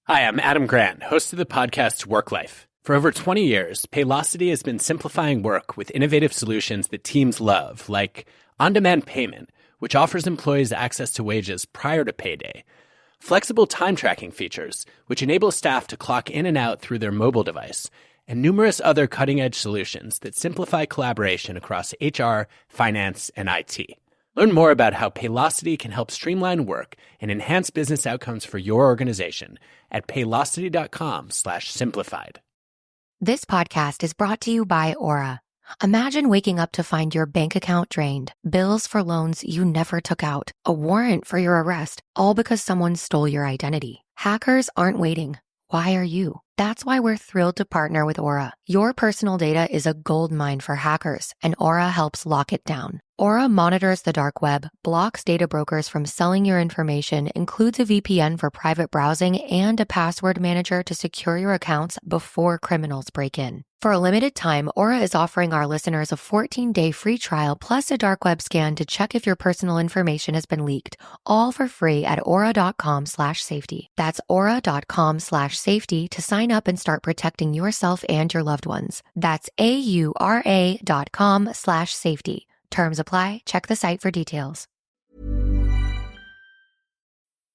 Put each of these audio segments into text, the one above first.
Hi, I'm Adam Grant, host of the podcast Work Life. For over 20 years, Paylocity has been simplifying work with innovative solutions that teams love, like on-demand payment, which offers employees access to wages prior to payday, flexible time tracking features, which enable staff to clock in and out through their mobile device, and numerous other cutting-edge solutions that simplify collaboration across HR, finance, and IT. Learn more about how Paylocity can help streamline work and enhance business outcomes for your organization at paylocity.com/simplified. This podcast is brought to you by Aura. Imagine waking up to find your bank account drained, bills for loans you never took out, a warrant for your arrest, all because someone stole your identity. Hackers aren't waiting. Why are you? That's why we're thrilled to partner with Aura. Your personal data is a goldmine for hackers, and Aura helps lock it down. Aura monitors the dark web, blocks data brokers from selling your information, includes a VPN for private browsing, and a password manager to secure your accounts before criminals break in. For a limited time, Aura is offering our listeners a 14-day free trial plus a dark web scan to check if your personal information has been leaked, all for free at aura.com/safety. That's aura.com/safety to sign up and start protecting yourself and your loved ones. That's aura.com/safety. Terms apply. Check the site for details.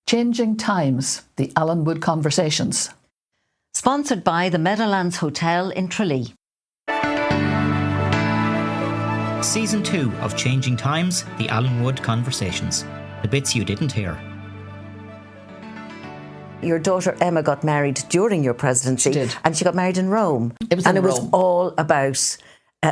Changing Times, the Allenwood Conversations. Sponsored by the Meadowlands Hotel in Tralee. Season 2 of Changing Times, the Allenwood Conversations. The bits you didn't hear. Your daughter Emma got married during your presidency. She did. And she got married in Rome. It was and in it was Rome. all about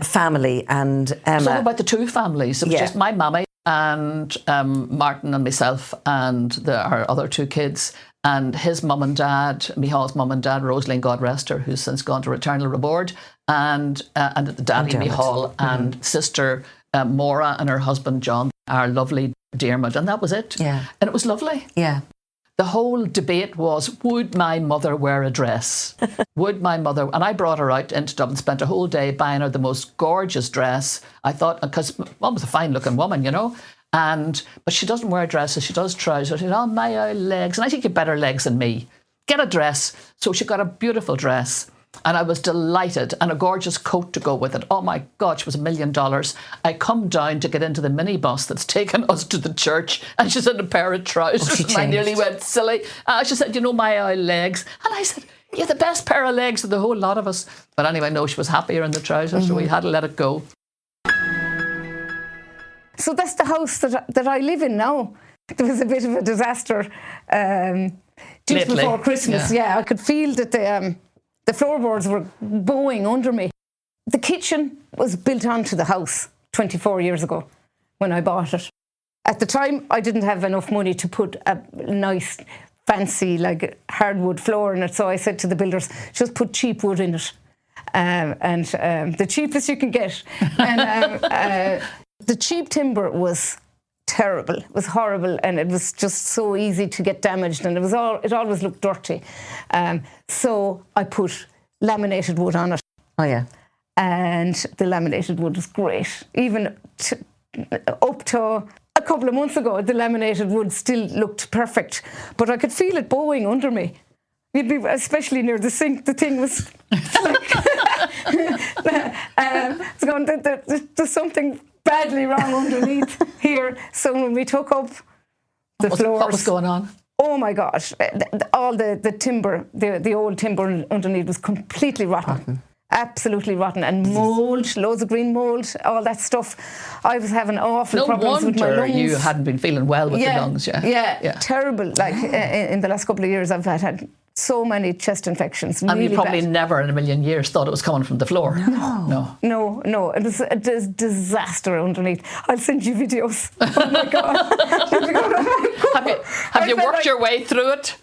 family and Emma. It's all about the two families. It was Yeah. just my mummy and Martin and myself and our other two kids and his mum and dad, Mihal's mum and dad, Rosaline, God rest her, who's since gone to eternal reward, and daddy Dermot. Mihal and sister Maura and her husband John, our lovely Dermot, and that was it. Yeah. And it was lovely. Yeah. The whole debate was, would my mother wear a dress? Would my mother? And I brought her out into Dublin, spent a whole day buying her the most gorgeous dress. I thought, because Mum was a fine-looking woman, you know, but she doesn't wear dresses. She does trousers. She said, oh, my legs. And I think you have better legs than me. Get a dress. So she got a beautiful dress. And I was delighted, and a gorgeous coat to go with it. Oh my God, she was $1 million. I come down to get into the minibus that's taken us to the church, and she's in a pair of trousers. She and I nearly changed. went silly. She said, you know, my legs. And I said, you're the best pair of legs of the whole lot of us. But anyway, no, she was happier in the trousers, so we had to let it go. So that's the house that I live in now. There was a bit of a disaster just Lately. before Christmas. Yeah, I could feel that the floorboards were bowing under me. The kitchen was built onto the house 24 years ago when I bought it. At the time, I didn't have enough money to put a nice, fancy, like hardwood floor in it. So I said to the builders, just put cheap wood in it. And the cheapest you can get. And the cheap timber was terrible. It was horrible, and it was just so easy to get damaged, and it always looked dirty. So I put laminated wood on it. Oh, yeah. And the laminated wood was great. Even up to a couple of months ago, the laminated wood still looked perfect, but I could feel it bowing under me. You'd be, especially near the sink, the thing was like, it's going, there's something badly wrong underneath here. So when we took up the floors, What was going on? oh my gosh, all the timber, the old timber underneath was completely rotten. Absolutely rotten. And mould, loads of green mould, all that stuff. I was having awful problems with my No lungs. wonder you hadn't been feeling well with the lungs. Yeah, terrible. Like in the last couple of years, I've had so many chest infections. And really you probably bad. never in a million years thought it was coming from the floor. No. No, it was a disaster underneath. I'll send you videos. Oh my God. Have you worked your way through it?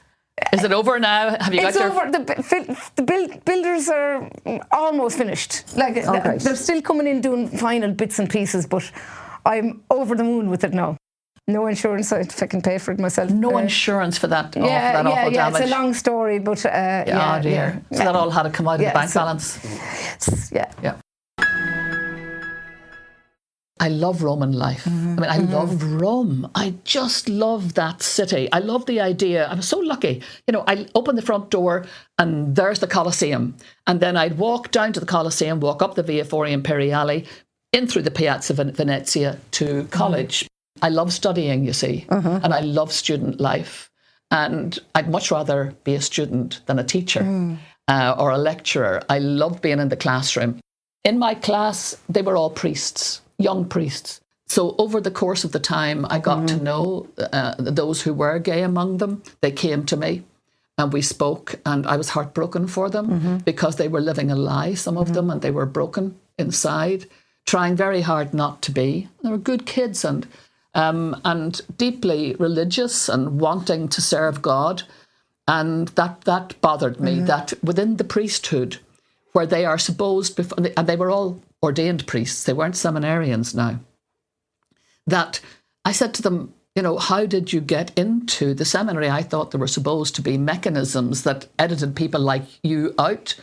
Is it over now? Have you got It's your... over. The builders are almost finished. Like great. they're still coming in doing final bits and pieces, but I'm over the moon with it now. No insurance. I can pay for it myself. No insurance for that awful yeah, damage. it's a long story, but Oh dear. So that all had to come out of the bank balance. Yeah. Yeah. I love Roman life. I mean, I love Rome. I just love that city. I love the idea. I was so lucky. You know, I opened the front door and there's the Colosseum. And then I'd walk down to the Colosseum, walk up the Via Foria Imperiale, in through the Piazza Venezia to college. I love studying, you see, and I love student life. And I'd much rather be a student than a teacher or a lecturer. I love being in the classroom. In my class, they were all priests. Young priests. So over the course of the time, I got to know those who were gay among them. They came to me and we spoke, and I was heartbroken for them because they were living a lie, some of them, and they were broken inside, trying very hard not to be. They were good kids and deeply religious and wanting to serve God. And that bothered me, that within the priesthood, where they are supposed, and they were all ordained priests, they weren't seminarians now, that I said to them, you know, how did you get into the seminary? I thought there were supposed to be mechanisms that edited people like you out.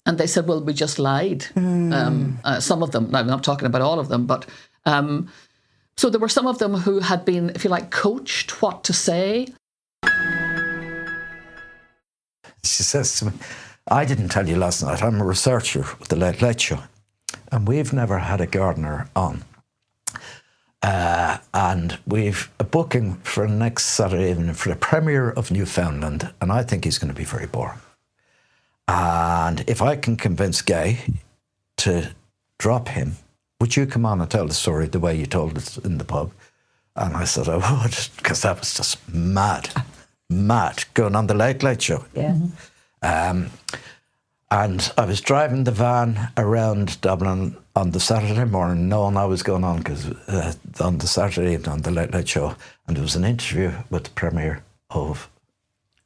And they said, well, we just lied. Some of them, now I'm not talking about all of them, but so there were some of them who had been, if you like, coached what to say. She says to me, I didn't tell you last night, I'm a researcher with the Late Late Show, and we've never had a gardener on. And we've a booking for next Saturday evening for the premiere of Newfoundland, and I think he's going to be very boring. And if I can convince Gay to drop him, would you come on and tell the story the way you told it in the pub? And I said I would, because that was just mad, going on the Late Late Show. Yeah. And I was driving the van around Dublin on the Saturday morning, knowing I was going on, because on the Saturday evening on the Late Late Show, and there was an interview with the Premier of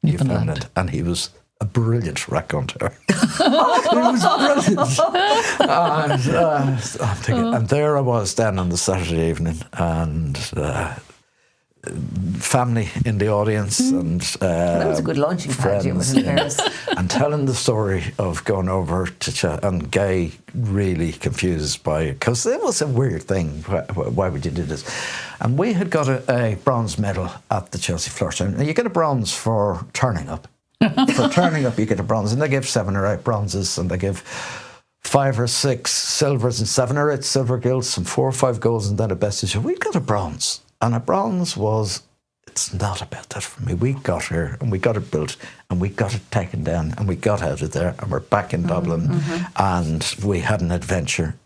Newfoundland, and he was a brilliant raconteur. He was brilliant. And I'm thinking, and there I was then on the Saturday evening, and family in the audience, and That was a good launching pad, you was in Paris. and telling the story of going over to chat, and Gay really confused by it, because it was a weird thing. Why would you do this? And we had got a bronze medal at the Chelsea Flourish. And you get a bronze for turning up. For turning up, you get a bronze, and they give 7 or 8 bronzes, and they give 5 or 6 silvers and 7 or 8 silver gilts and 4 or 5 golds, and then a best issue. We got a bronze. And a bronze was, it's not about that for me. We got here and we got it built and we got it taken down and we got out of there and we're back in Dublin and we had an adventure.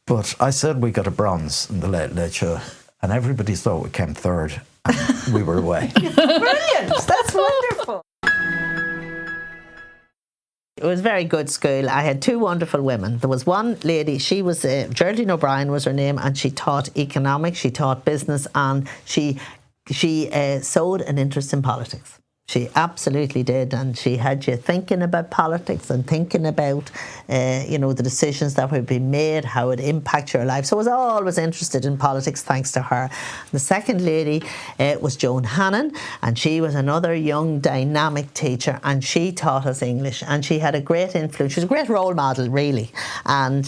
But I said we got a bronze in the Late Late Show, and everybody thought we came third and we were away. Brilliant! That's wonderful. It was a very good school. I had 2 wonderful women. There was one lady, she was, Geraldine O'Brien was her name, and she taught economics, she taught business, and she sowed an interest in politics. She absolutely did, and she had you thinking about politics and thinking about, the decisions that would be made, how it impacts your life. So I was always interested in politics thanks to her. The second lady was Joan Hannon, and she was another young, dynamic teacher, and she taught us English, and she had a great influence. She was a great role model, really, and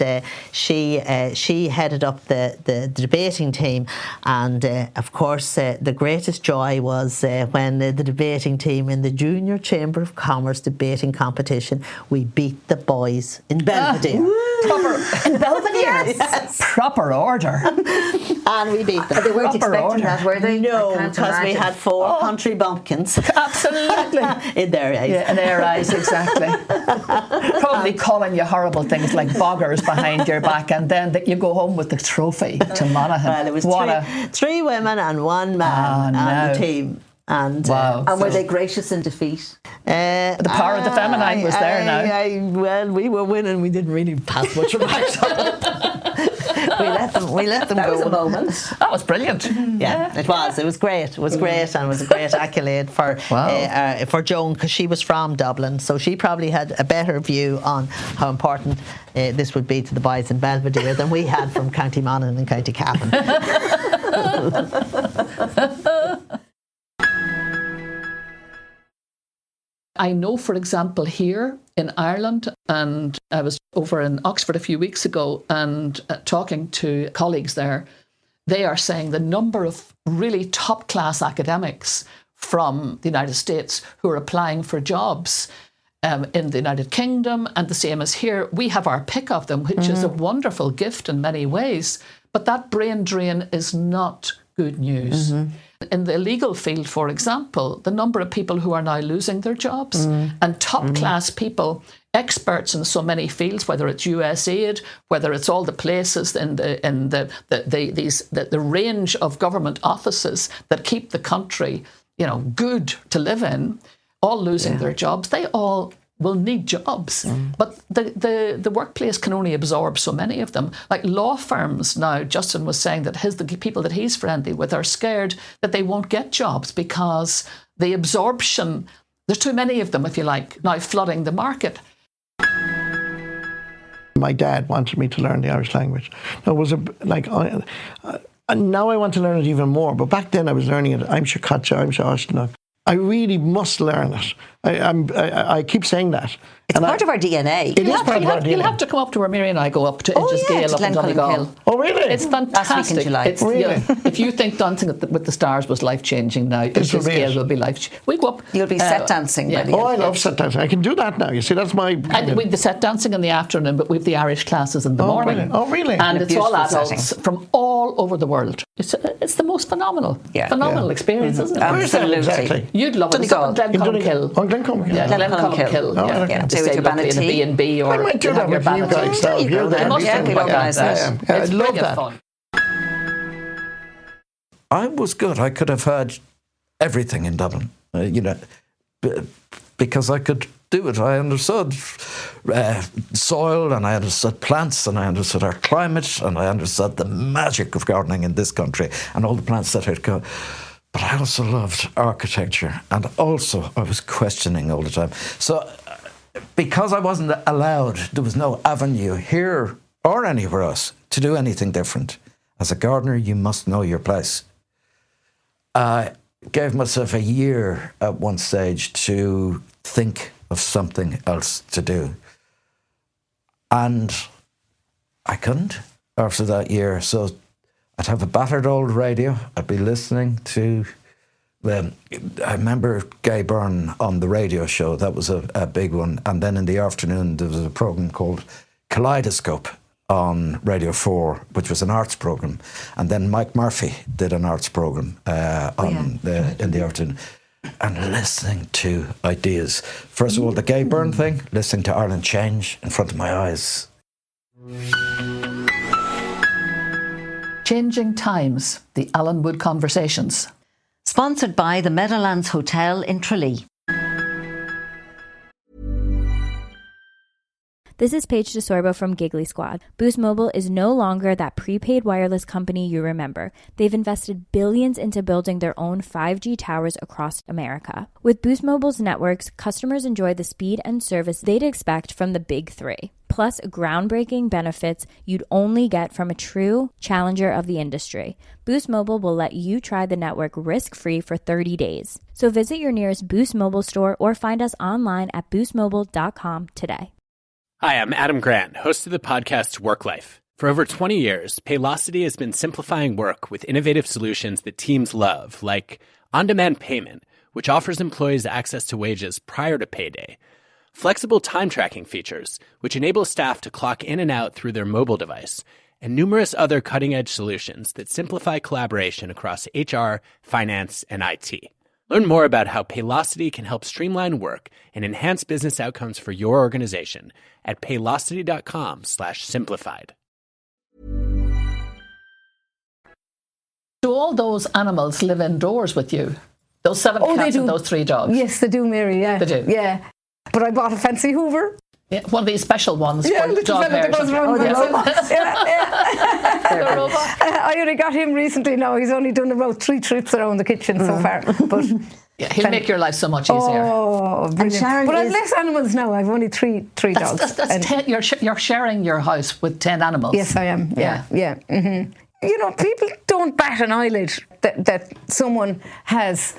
she headed up the debating team, and of course the greatest joy was when the debating team in the Junior Chamber of Commerce debating competition, we beat the boys in Belvedere. In Belvedere? Yes. Proper order. And we beat them. They weren't Proper expecting order. that, were they? No, because we had 4 country bumpkins. Absolutely. In their eyes. Yeah, in their eyes, exactly. Probably calling you horrible things like boggers behind your back, and then that you go home with the trophy to Monaghan. Well, it was 3 women and 1 man on the team. And, wow. And were they gracious in defeat? The power of the feminine was there now. Well, we were winning. We didn't really pass much of We let them That go. was a moment. That was brilliant. Yeah, it was. It was great. It was great, and it was a great accolade for Joan, because she was from Dublin, so she probably had a better view on how important this would be to the boys in Belvedere than we had from County Monaghan and County Cavan. I know, for example, here in Ireland, and I was over in Oxford a few weeks ago and talking to colleagues there, they are saying the number of really top-class academics from the United States who are applying for jobs in the United Kingdom, and the same as here, we have our pick of them, which is a wonderful gift in many ways. But that brain drain is not good news. In the legal field, for example, the number of people who are now losing their jobs and top-class people, experts in so many fields, whether it's USAID, whether it's all the places in the range of government offices that keep the country, good to live in, all losing their jobs. They all will need jobs. But the workplace can only absorb so many of them. Like law firms now, Justin was saying that the people that he's friendly with are scared that they won't get jobs because the absorption, there's too many of them, if you like, now flooding the market. My dad wanted me to learn the Irish language. Now I want to learn it even more, but back then I was learning it. I'm Shakacha, I'm Shashtanuk. I really must learn it. I keep saying that. It's part of our DNA. It is part of our DNA. You'll have to come up to where Mary and I go up to Inchesgale up in Donegal. Oh, really? It's fantastic. Last week in July. Really? If you think Dancing with the Stars was life-changing now, Inchesgale will be life-changing. We go up. You'll be set dancing. Yeah. Oh, I love set dancing. I can do that now. You see, that's my... And we have the set dancing in the afternoon, but we have the Irish classes in the morning. Really? Oh, really? And it's all adults setting. from all over the world. It's the most phenomenal experience, isn't it? Where's that exactly? You'd love it. It's up in Glencombe. Oh, Glencombe. Yeah, Glencombe Hill. Stay with your Banatee. B&B or I might do that with you guys. There you go. I It's love that. Fun. I was good. I could have heard everything in Dublin, because I could do it. I understood soil, and I understood plants, and I understood our climate, and I understood the magic of gardening in this country and all the plants that had come. But I also loved architecture, and also I was questioning all the time. So because I wasn't allowed, there was no avenue here or anywhere else to do anything different. As a gardener, you must know your place. I gave myself a year at one stage to think of something else to do. And I couldn't after that year. So I'd have a battered old radio. I'd be listening to... I remember Gay Byrne on the radio show. That was a big one. And then in the afternoon, there was a programme called Kaleidoscope on Radio 4, which was an arts programme. And then Mike Murphy did an arts programme in the afternoon. And listening to ideas. First of all, the Gay Byrne thing, listening to Ireland change in front of my eyes. Changing Times, the Allenwood Conversations. Sponsored by the Meadowlands Hotel in Tralee. This is Paige DeSorbo from Giggly Squad. Boost Mobile is no longer that prepaid wireless company you remember. They've invested billions into building their own 5G towers across America. With Boost Mobile's networks, customers enjoy the speed and service they'd expect from the big three. Plus, groundbreaking benefits you'd only get from a true challenger of the industry. Boost Mobile will let you try the network risk-free for 30 days. So visit your nearest Boost Mobile store or find us online at boostmobile.com today. Hi, I'm Adam Grant, host of the podcast Work Life. For over 20 years, Paylocity has been simplifying work with innovative solutions that teams love, like on-demand payment, which offers employees access to wages prior to payday, flexible time tracking features, which enable staff to clock in and out through their mobile device, and numerous other cutting-edge solutions that simplify collaboration across HR, finance, and IT. Learn more about how Paylocity can help streamline work and enhance business outcomes for your organization at paylocity.com/simplified. Do all those animals live indoors with you? Those 7 cats and those 3 dogs? Yes, they do, Mary, yeah. They do? Yeah. But I bought a fancy Hoover. Yeah, one of these special ones. Yeah, for little dog fella that hairs. goes around with robots. The robot. I only got him recently now. He's only done about 3 trips around the kitchen so far. But yeah, he'll make your life so much easier. Oh, brilliant. But I've less animals now. I've only three dogs. That's 10, you're sharing your house with 10 animals. Yes, I am. Yeah. Mm-hmm. You know, people don't bat an eyelid that someone has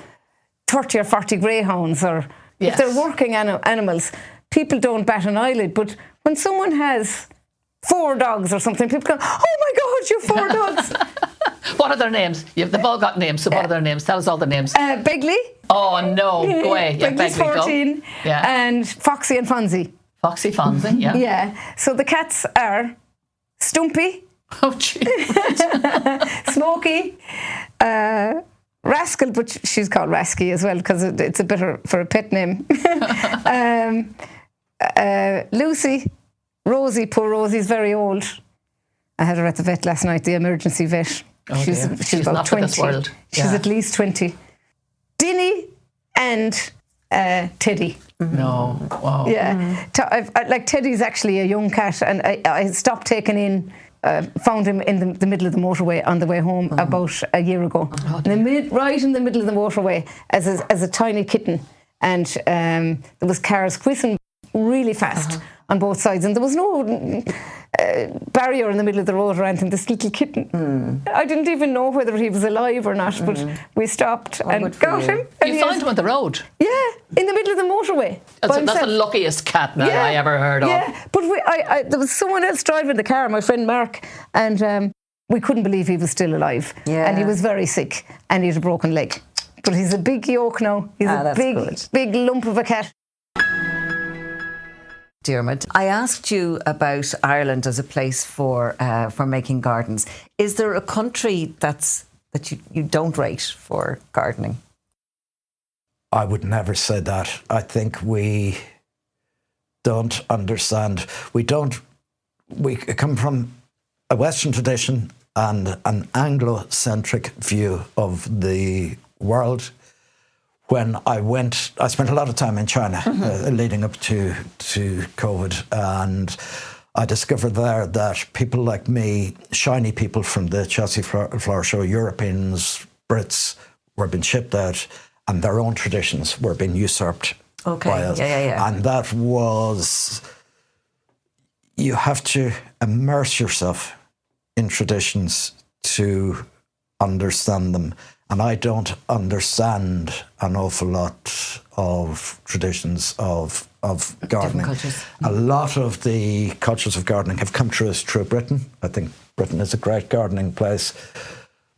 30 or 40 greyhounds or Yes. If they're working animals, people don't bat an eyelid. But when someone has 4 dogs or something, people go, oh my God, you've 4 dogs. What are their names? They've all got names, so what are their names? Tell us all the names. Begley. Oh, no. Go away. Yeah, Begley's Begley, 14. Go. Yeah. And Foxy and Fonzie. Foxy, Fonzie, yeah. Yeah. So the cats are Stumpy. Oh, gee. Smokey. Rascal, but she's called Rasky as well because it's a bit for a pet name. Lucy. Rosie, poor Rosie's very old. I had her at the vet last night, the emergency vet. Oh, she's about not 20. This world. She's at least 20. Dinny and Teddy. No. Wow. Yeah. Like Teddy's actually a young cat, and I stopped taking in. Found him in the middle of the motorway on the way home about a year ago. Right in the middle of the motorway as a tiny kitten, and there was cars whizzing really fast on both sides, and there was no barrier in the middle of the road or anything. This little kitten, I didn't even know whether he was alive or not, but we stopped and got him. And you found him on the road? Yeah, in the middle of the motorway. That's the luckiest cat now I ever heard of. Yeah, but there was someone else driving the car, my friend Mark, and we couldn't believe he was still alive. Yeah. And he was very sick, and he had a broken leg. But he's a big yoke now. He's a big lump of a cat. Dermot, I asked you about Ireland as a place for making gardens. Is there a country that you don't rate for gardening? I would never say that. I think we don't understand. We come from a Western tradition and an Anglo-centric view of the world. When I spent a lot of time in China leading up to COVID, and I discovered there that people like me, shiny people from the Chelsea Flower Show, Europeans, Brits, were being shipped out, and their own traditions were being usurped by us. Yeah. And that was, you have to immerse yourself in traditions to understand them. And I don't understand an awful lot of traditions of gardening. A lot of the cultures of gardening have come to us through Britain. I think Britain is a great gardening place,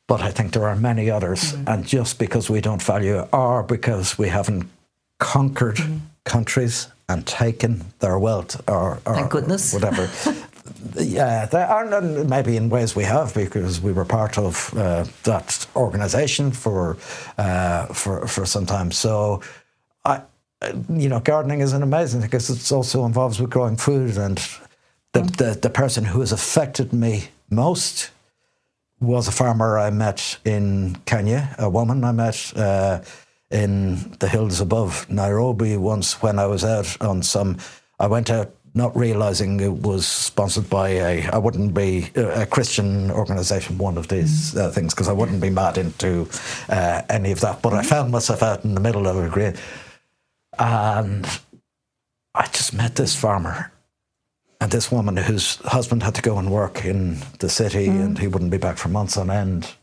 but I think there are many others. And just because we don't value, or because we haven't conquered countries and taken their wealth, or thank goodness, whatever. Yeah, there are maybe in ways we have, because we were part of that organisation for some time. So, gardening is an amazing thing, because it also involves with growing food. And the person who has affected me most was a farmer I met in Kenya, a woman I met in the hills above Nairobi once when I was out on I went out not realising it was sponsored by I wouldn't be a Christian organisation, one of these things, because I wouldn't be mad into any of that. But I found myself out in the middle of a green, and I just met this farmer and this woman whose husband had to go and work in the city and he wouldn't be back for months on end.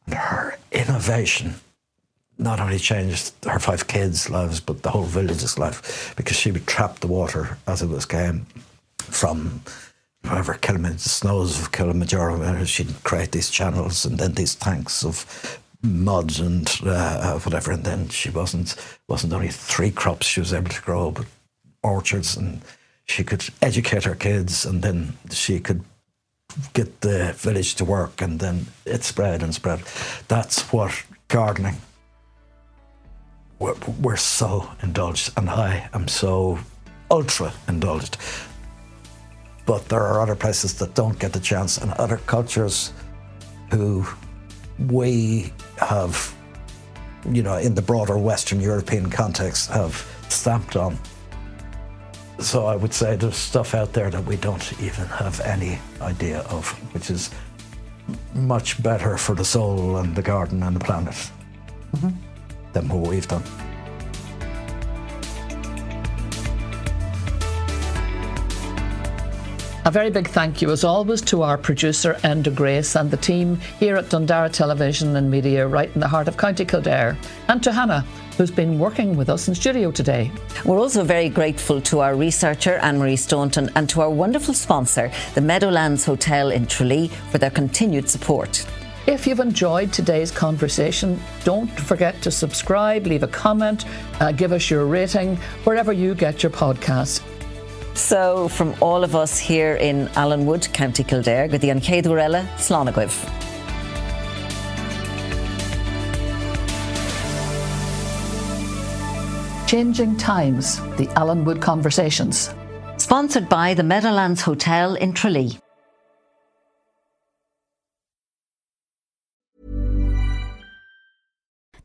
And her innovation not only changed her 5 kids' lives, but the whole village's life, because she would trap the water as it came from whatever snows of Kilimanjaro. She'd create these channels and then these tanks of mud and whatever. And then she wasn't only 3 crops she was able to grow, but orchards, and she could educate her kids, and then she could get the village to work, and then it spread and spread. That's what gardening. We're so indulged, and I am so ultra indulged. But there are other places that don't get the chance, and other cultures who we have, in the broader Western European context, have stamped on. So I would say there's stuff out there that we don't even have any idea of, which is much better for the soul and the garden and the planet than what we've done. A very big thank you, as always, to our producer, Enda Grace, and the team here at Dundara Television and Media, right in the heart of County Kildare, and to Hannah who's been working with us in studio today. We're also very grateful to our researcher, Anne-Marie Staunton, and to our wonderful sponsor, the Meadowlands Hotel in Tralee, for their continued support. If you've enjoyed today's conversation, don't forget to subscribe, leave a comment, give us your rating, wherever you get your podcasts. So, from all of us here in Allenwood, County Kildare, go dtí an chéadú eile, slán agaibh. Changing Times, the Allenwood Conversations. Sponsored by the Meadowlands Hotel in Tralee.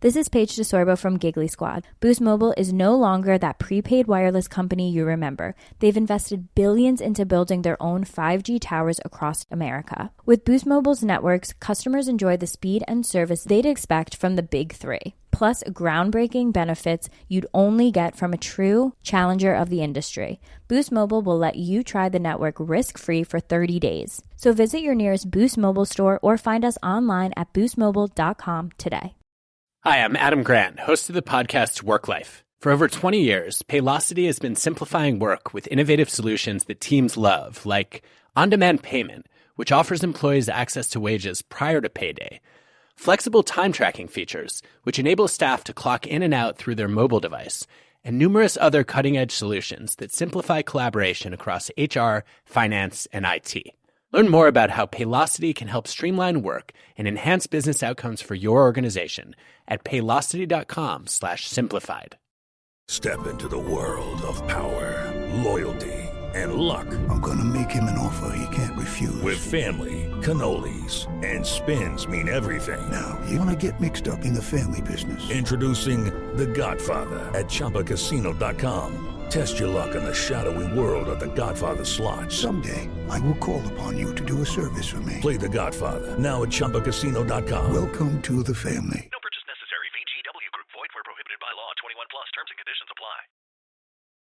This is Paige DeSorbo from Giggly Squad. Boost Mobile is no longer that prepaid wireless company you remember. They've invested billions into building their own 5G towers across America. With Boost Mobile's networks, customers enjoy the speed and service they'd expect from the big three. Plus, groundbreaking benefits you'd only get from a true challenger of the industry. Boost Mobile will let you try the network risk-free for 30 days. So visit your nearest Boost Mobile store or find us online at boostmobile.com today. Hi, I'm Adam Grant, host of the podcast Work Life. For over 20 years, Paylocity has been simplifying work with innovative solutions that teams love, like on-demand payment, which offers employees access to wages prior to payday, flexible time tracking features, which enable staff to clock in and out through their mobile device, and numerous other cutting-edge solutions that simplify collaboration across HR, finance, and IT. Learn more about how Paylocity can help streamline work and enhance business outcomes for your organization at paylocity.com/simplified. Step into the world of power, loyalty, and luck. I'm gonna make him an offer he can't refuse. With family, cannolis, and spins mean everything. Now, you wanna get mixed up in the family business. Introducing The Godfather at ChumbaCasino.com. Test your luck in the shadowy world of The Godfather slot. Someday, I will call upon you to do a service for me. Play The Godfather now at ChumbaCasino.com. Welcome to the family. No